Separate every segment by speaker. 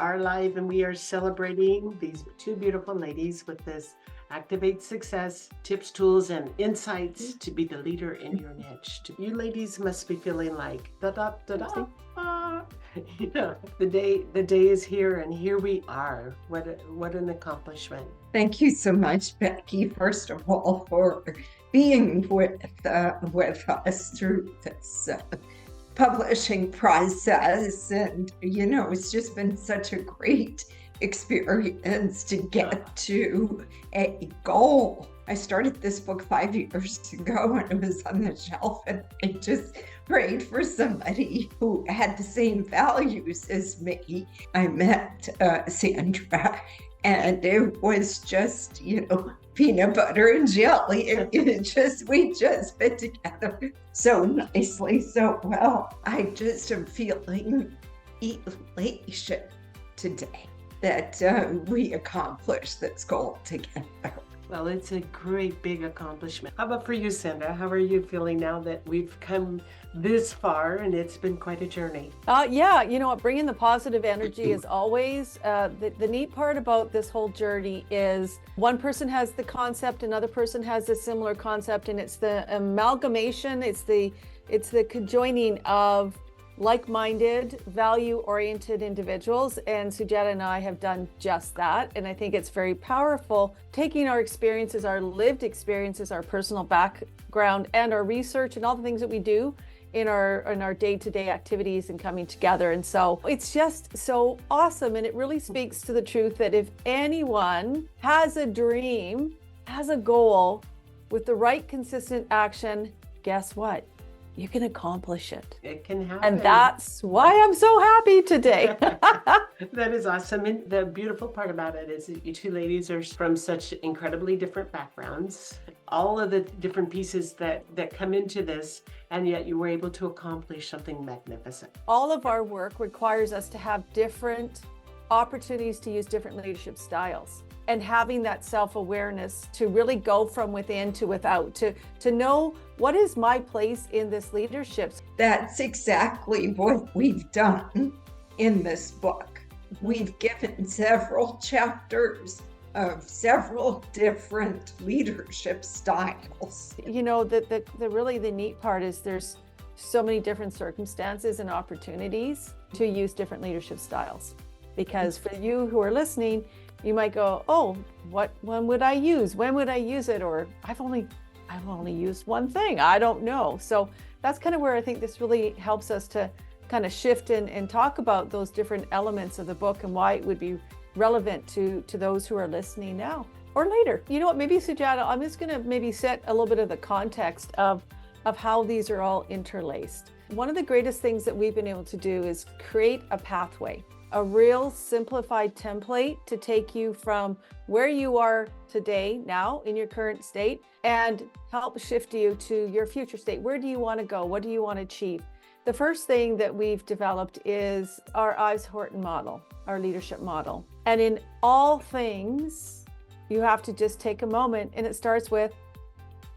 Speaker 1: are live and we are celebrating these two beautiful ladies with this Activate Success tips, tools, and insights to be the leader in your niche. You ladies must be feeling like da da da da. The day is here, and here we are. What an accomplishment!
Speaker 2: Thank you so much, Becky, first of all, for being with us through this publishing process. And, it's just been such a great experience to get to a goal. I started this book 5 years ago and it was on the shelf, and I just prayed for somebody who had the same values as me. I met Sandra, and it was just, peanut butter and jelly. We just fit together so nicely, so well. I just am feeling elation today that we accomplished this goal together.
Speaker 1: Well, it's a great big accomplishment. How about for you, Sandra? How are you feeling now that we've come this far and it's been quite a journey?
Speaker 3: Bringing the positive energy is always the neat part about this whole journey is one person has the concept, another person has a similar concept, and it's the amalgamation, it's the conjoining of like-minded, value-oriented individuals, and Sujata and I have done just that. And I think it's very powerful, taking our experiences, our lived experiences, our personal background, and our research, and all the things that we do in our day-to-day activities and coming together. And so it's just so awesome, and it really speaks to the truth that if anyone has a dream, has a goal, with the right consistent action, guess what? You can accomplish it.
Speaker 1: It can happen.
Speaker 3: And that's why I'm so happy today.
Speaker 1: That is awesome. And the beautiful part about it is that you two ladies are from such incredibly different backgrounds, all of the different pieces that come into this, and yet you were able to accomplish something magnificent.
Speaker 3: All of our work requires us to have different opportunities to use different leadership styles, and having that self-awareness to really go from within to without, to know what is my place in this leadership.
Speaker 2: That's exactly what we've done in this book. We've given several chapters of several different leadership styles.
Speaker 3: The really the neat part is there's so many different circumstances and opportunities to use different leadership styles. Because for you who are listening, you might go, oh, what one would I use? When would I use it? Or I've only used one thing. I don't know. So that's kind of where I think this really helps us to kind of shift and talk about those different elements of the book and why it would be relevant to those who are listening now or later. You know what, maybe Sujata, I'm just going to maybe set a little bit of the context of how these are all interlaced. One of the greatest things that we've been able to do is create a pathway, a real simplified template to take you from where you are today, now in your current state, and help shift you to your future state. Where do you want to go? What do you want to achieve? The first thing that we've developed is our Ives Horton model, our leadership model. And in all things, you have to just take a moment, and it starts with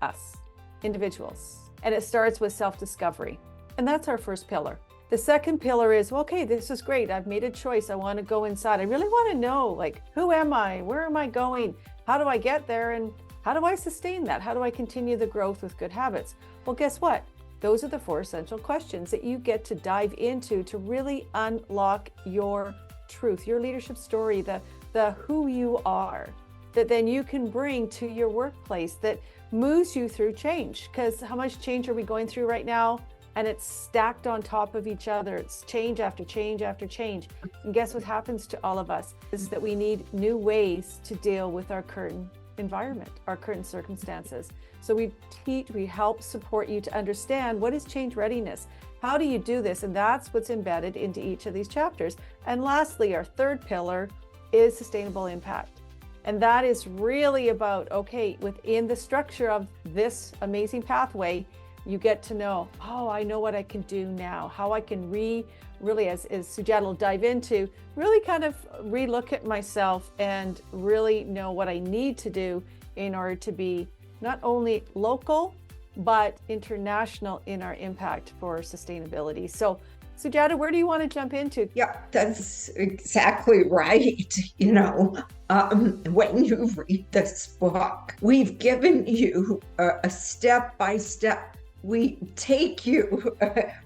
Speaker 3: us, individuals. And it starts with self-discovery. And that's our first pillar. The second pillar is, okay, this is great. I've made a choice. I want to go inside. I really want to know, who am I? Where am I going? How do I get there? And how do I sustain that? How do I continue the growth with good habits? Well, guess what? Those are the 4 essential questions that you get to dive into to really unlock your truth, your leadership story, the who you are, that then you can bring to your workplace that moves you through change. Because how much change are we going through right now? And it's stacked on top of each other. It's change after change after change. And guess what happens to all of us is that we need new ways to deal with our current environment, our current circumstances. So we help support you to understand what is change readiness. How do you do this? And that's what's embedded into each of these chapters. And lastly, our third pillar is sustainable impact. And that is really about, okay, within the structure of this amazing pathway, you get to know, oh, I know what I can do now, how I can really, as Sujata will dive into, really kind of relook at myself and really know what I need to do in order to be not only local, but international in our impact for sustainability. So Sujata, where do you want to jump into?
Speaker 2: Yeah, that's exactly right. When you read this book, we've given you a step by step. We take you,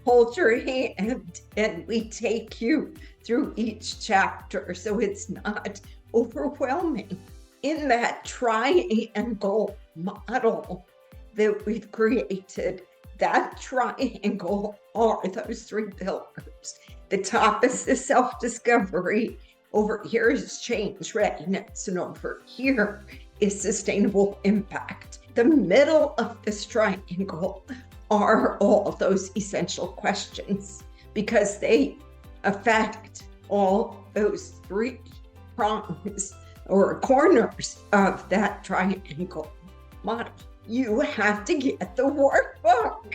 Speaker 2: hold your hand, and we take you through each chapter so it's not overwhelming. In that triangle model that we've created, that triangle are those three pillars. The top is the self-discovery, over here is change readiness, and over here is sustainable impact. The middle of this triangle are all those essential questions because they affect all those three prongs or corners of that triangle model. You have to get the workbook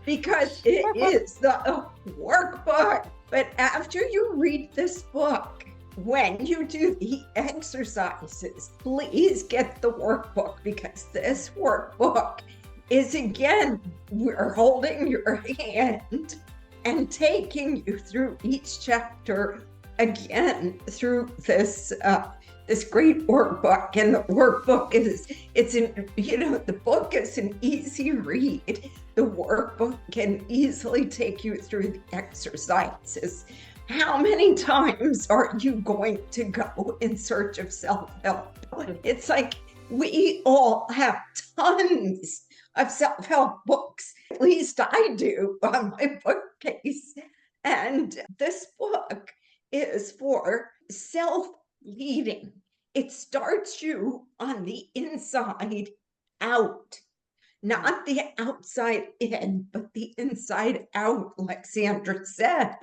Speaker 2: because it is the workbook. But after you read this book, when you do the exercises, please get the workbook because this workbook is, again, we're holding your hand and taking you through each chapter again through this great workbook. And the workbook the book is an easy read. The workbook can easily take you through the exercises. How many times are you going to go in search of self-help? It's like we all have tons of self-help books. At least I do on my bookcase. And this book is for self-leading. It starts you on the inside out, not the outside in, but the inside out, like Sandra said.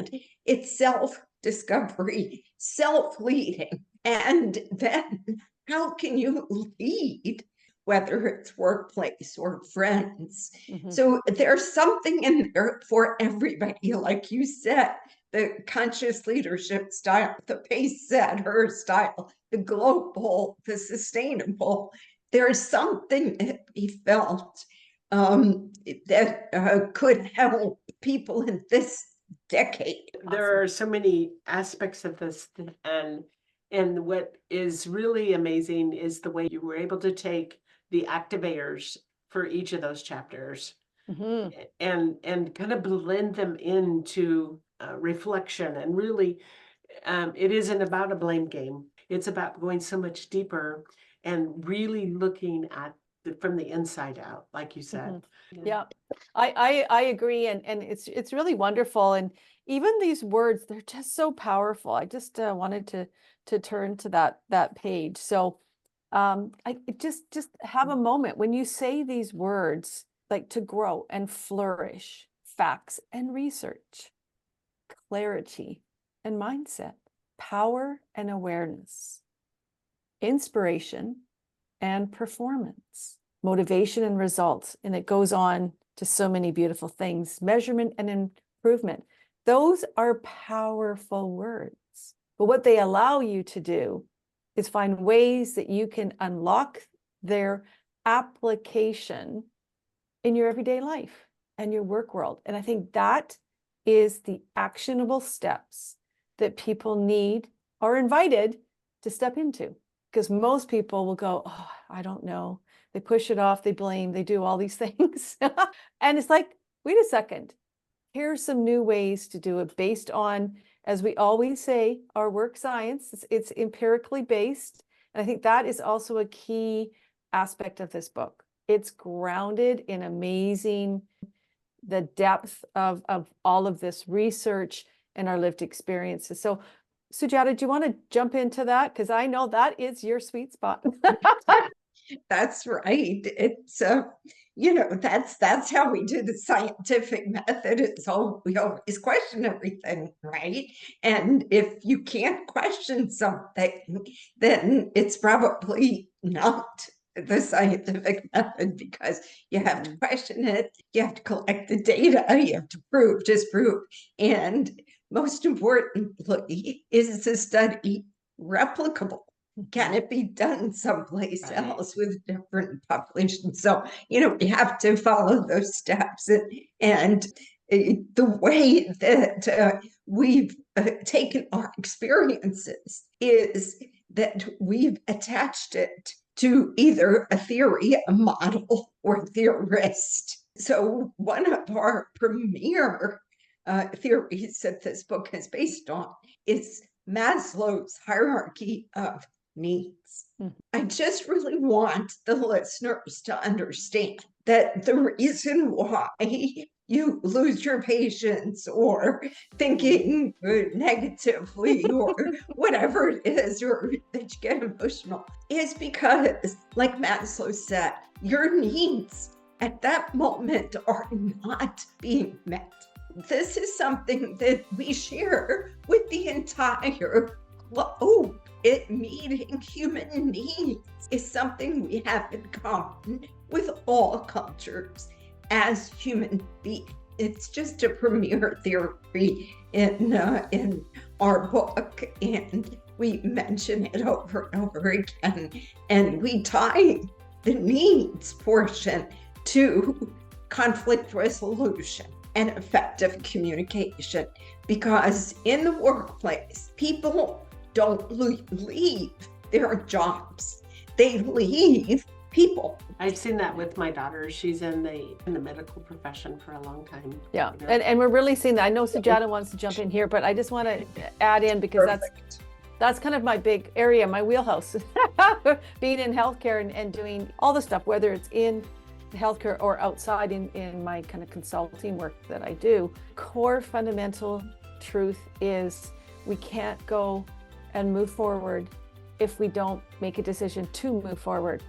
Speaker 2: It's self-discovery, self-leading. And then how can you lead, whether it's workplace or friends? Mm-hmm. So there's something in there for everybody, like you said. The conscious leadership style, the pace setter style, the global, the sustainable. There's something that we felt that could help people in this decade.
Speaker 1: There are so many aspects of this, and what is really amazing is the way you were able to take the activators for each of those chapters, mm-hmm. and kind of blend them into reflection. And really, it isn't about a blame game. It's about going so much deeper and really looking at from the inside out, like you said.
Speaker 3: Mm-hmm. Yeah, I agree, and it's really wonderful. And even these words, they're just so powerful. I just wanted to turn to that page. So I just have a moment when you say these words, like to grow and flourish, facts and research, clarity and mindset, power and awareness, inspiration and performance, motivation and results. And it goes on to so many beautiful things, measurement and improvement. Those are powerful words. But what they allow you to do is find ways that you can unlock their application in your everyday life and your work world. And I think that is the actionable steps that people need or invited to step into. Because most people will go, oh, I don't know. They push it off, they blame, they do all these things. And it's like, wait a second. Here's some new ways to do it based on, as we always say, our work science. It's empirically based. And I think that is also a key aspect of this book. It's grounded in the depth of all of this research and our lived experiences. So Sujata, do you want to jump into that? Because I know that is your sweet spot.
Speaker 2: That's right. It's that's how we do the scientific method. We always question everything, right? And if you can't question something, then it's probably not the scientific method, because you have to question it, you have to collect the data, you have to prove, disprove, and most importantly, is the study replicable? Can it be done someplace else with different populations? So, we have to follow those steps. And the way that we've taken our experiences is that we've attached it to either a theory, a model, or theorist. So one of our premier theories that this book is based on is Maslow's hierarchy of needs. I just really want the listeners to understand that the reason why you lose your patience or thinking negatively or whatever it is, or that you get emotional, is because, like Maslow said, your needs at that moment are not being met. This is something that we share with the entire globe. Meeting human needs is something we have in common with all cultures as human beings. It's just a premier theory in our book, and we mention it over and over again. And we tie the needs portion to conflict resolution and effective communication, because in the workplace, people don't leave their jobs. They leave people.
Speaker 1: I've seen that with my daughter. She's in the medical profession for a long time.
Speaker 3: Yeah,
Speaker 1: You know?
Speaker 3: and we're really seeing that. I know Sujata wants to jump in here, but I just want to add in, because that's kind of my big area, my wheelhouse, being in healthcare and doing all the stuff, whether it's in healthcare or outside in my kind of consulting work that I do. Core fundamental truth is we can't go and move forward if we don't make a decision to move forward.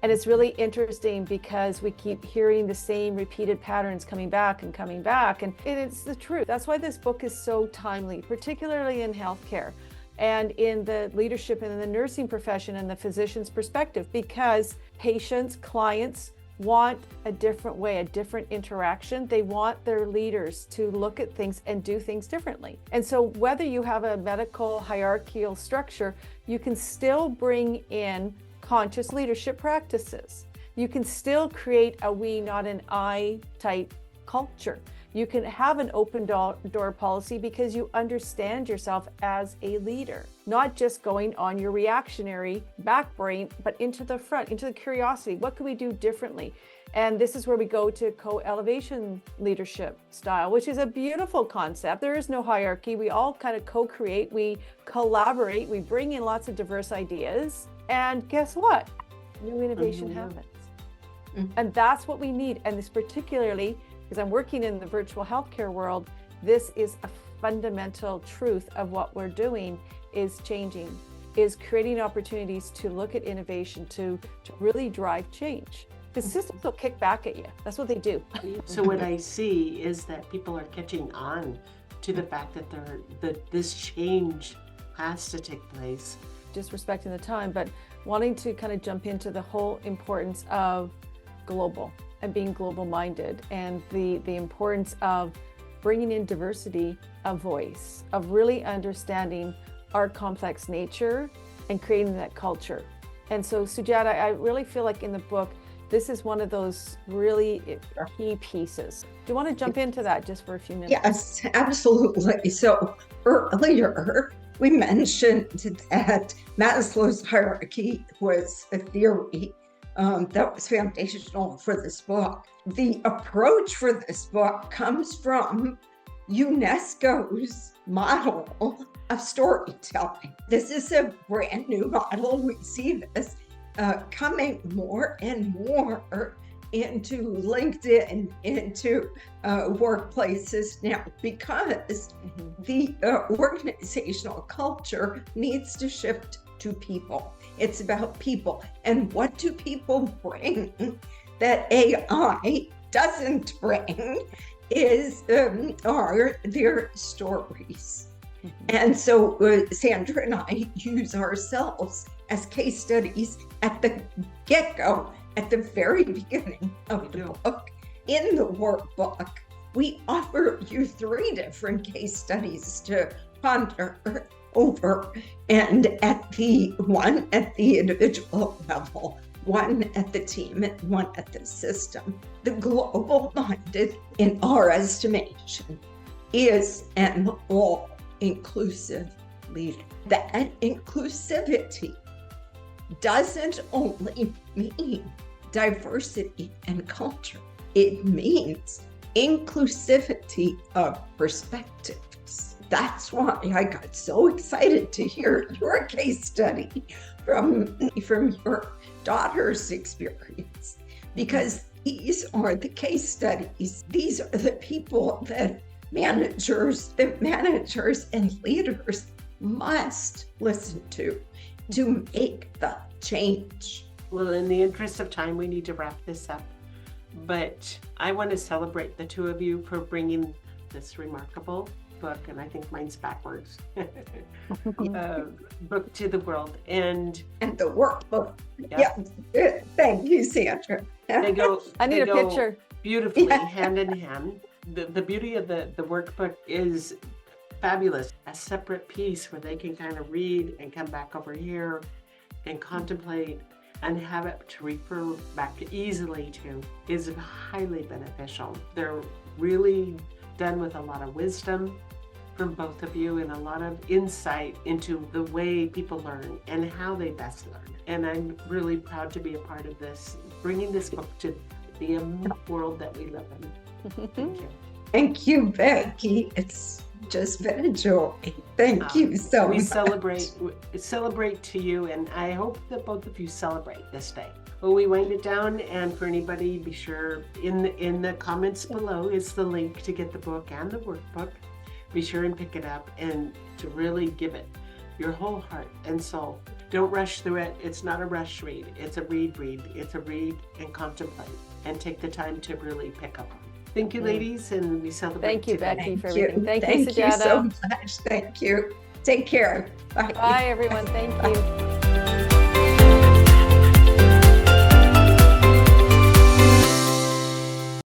Speaker 3: And it's really interesting because we keep hearing the same repeated patterns coming back, and it's the truth. That's why this book is so timely, particularly in healthcare and in the leadership and in the nursing profession and the physician's perspective, because patients, clients want a different way, a different interaction. They want their leaders to look at things and do things differently. And so whether you have a medical hierarchical structure, you can still bring in conscious leadership practices. You can still create a we, not an I type culture. You can have an open door policy because you understand yourself as a leader, not just going on your reactionary back brain, but into the front, into the curiosity. What can we do differently? And this is where we go to co-elevation leadership style, which is a beautiful concept. There is no hierarchy. We all kind of co-create, we collaborate, we bring in lots of diverse ideas. And guess what? New innovation happens. And that's what we need. And this particularly, because I'm working in the virtual healthcare world, this is a fundamental truth of what we're doing is changing, is creating opportunities to look at innovation, to really drive change. The systems will kick back at you. That's what they do.
Speaker 1: So what I see is that people are catching on to the fact that this change has to take place.
Speaker 3: Just respecting the time, but wanting to kind of jump into the whole importance of global and being global minded, and the importance of bringing in diversity of voice, of really understanding our complex nature and creating that culture. And so Sujata, I really feel like in the book, this is one of those really key pieces. Do you want to jump into that just for a few minutes?
Speaker 2: Yes, absolutely. So earlier, we mentioned that Maslow's hierarchy was a theory that was foundational for this book. The approach for this book comes from UNESCO's model of storytelling. This is a brand new model. We see this coming more and more into LinkedIn, into workplaces now, because the organizational culture needs to shift to people. It's about people. And what do people bring that AI doesn't bring is are their stories. And so Sandra and I use ourselves as case studies at the get-go, at the very beginning of the book. In the workbook, we offer you 3 different case studies to ponder over, and at the individual level, one at the team and one at the system. The global-minded, in our estimation, is an all-inclusive leader. That inclusivity doesn't only mean diversity and culture. It means inclusivity of perspectives. That's why I got so excited to hear your case study from your daughter's experience, because these are the case studies. These are the people that managers and leaders must listen to make the change.
Speaker 1: Well, in the interest of time, we need to wrap this up. But I want to celebrate the two of you for bringing this remarkable book, and I think mine's backwards, book to the world. And
Speaker 2: the workbook. Yeah. Thank you, Sandra.
Speaker 1: They go.
Speaker 3: I need a picture.
Speaker 1: Beautifully hand in hand. The beauty of the workbook is fabulous. A separate piece where they can kind of read and come back over here and contemplate and have it to refer back easily to is highly beneficial. They're really done with a lot of wisdom from both of you and a lot of insight into the way people learn and how they best learn. And I'm really proud to be a part of this, bringing this book to the world that we live in. Thank you.
Speaker 2: Thank you, Becky. It's just been a joy. Thank you so much.
Speaker 1: We celebrate to you, and I hope that both of you celebrate this day. Well, we wind it down, and for anybody, be sure in the comments below is the link to get the book and the workbook. Be sure and pick it up and to really give it your whole heart and soul. Don't rush through it. It's not a rush read. It's a read. It's a read and contemplate and take the time to really pick up on it. Thank you, ladies, and we celebrate.
Speaker 3: Thank you,
Speaker 1: today.
Speaker 3: Becky, for everything. Thank you,
Speaker 2: Thank you
Speaker 3: Sujata.
Speaker 2: so much. Thank you. Take care. Bye.
Speaker 3: Bye, everyone. Thank you.